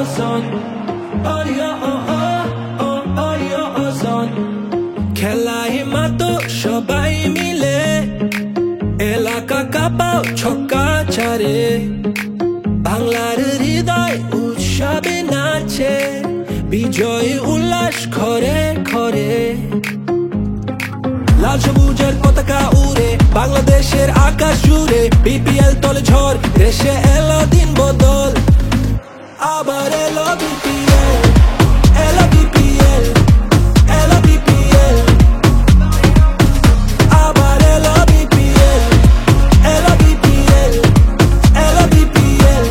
son. Son. খেলায় মাতো সবাই মিলে এলাকা কাঁপাও ছক্কা ছাড়ে বাংলার হৃদয় উৎসবে নাচে বিজয় উল্লাস ঘরে ঘরে লাল সবুজের পতাকা উড়ে বাংলাদেশের আকাশ জুড়ে বিপিএল তলে ঝড় দেশে এলো দিন বদল আবার এলো বিপিএল এলো বিপিএল এলো বিপিএল আবার এলো বিপিএল এলো বিপিএল এলো বিপিএল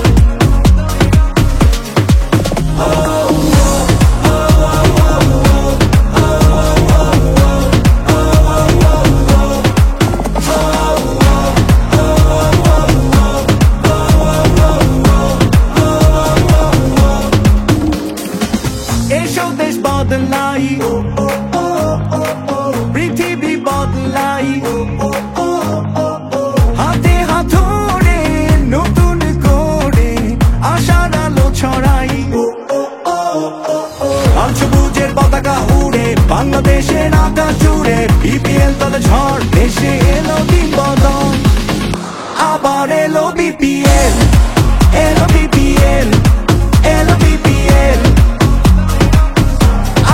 এসো দেশ বদলাই পৃথিবী বদলাই হাতে হাত ধরে নতুন করে আশার আলো ছড়াই লাল সবুজের পতাকা উড়ে বাংলাদেশের আকাশ জুড়ে বিপিএল তলে ঝড় দেশে এলো দিন বদল আবার এলো বিপিএল এলো বিপিএল এলো বিপিএল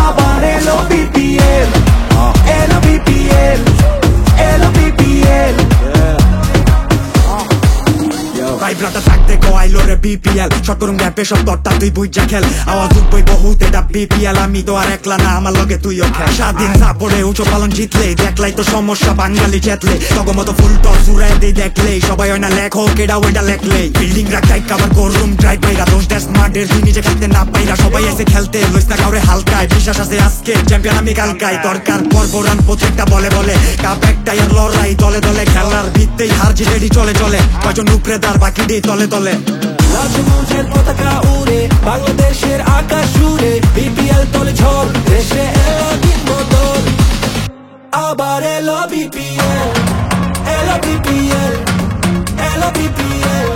আবার এলো বিপিএল এলো বিপিএল এলো বিপিএল ভাই ব্রাদার থাকতে কয়াইলো রে বিপিএল শর্ট করুন র্যাপে সব তরটা তুই বুঝা খেল আওয়াজ উঠবই বহুত এটা বিপিএল আমি তো আর একলা না আমার লগে তুইও খেল স্বাধীন সাপড়ে উঁচু পালন জিতলে দেখলাই তো সমস্যা বাঙালি চেতলে তগমতো ফুল টস উড়াই দেই দেখলে সবাই হয় না লেখক এটা ওইটা লেখলে বিল্ডিং রাখাই কাবার করুম ড্রাইভ বাইরা দোষ দেশ মাঠের তুই নিজে খেলতে না পাইরা সবাই এসে খেলতে লইস না কাউরে হালকায় বিশ্বাস আছে আজকে চ্যাম্পিয়ন আমি কালকাই দরকার পর্ব রান প্রত্যেকটা বলে বলে কাপ একটাই আর লড়াই দলে দলে খেলার ভিত্তেই হার জিতেরই চলে চলে কয়জন উপরে তার বাকি দিয়ে তলে তলে লাল সবুজের পতাকা উড়ে বাংলাদেশের আকাশ জুড়ে বিপিএল তলে ঝড় দেশে এলো দিন বদল আবার এলো বিপিএল এলো বিপিএল এলো বিপিএল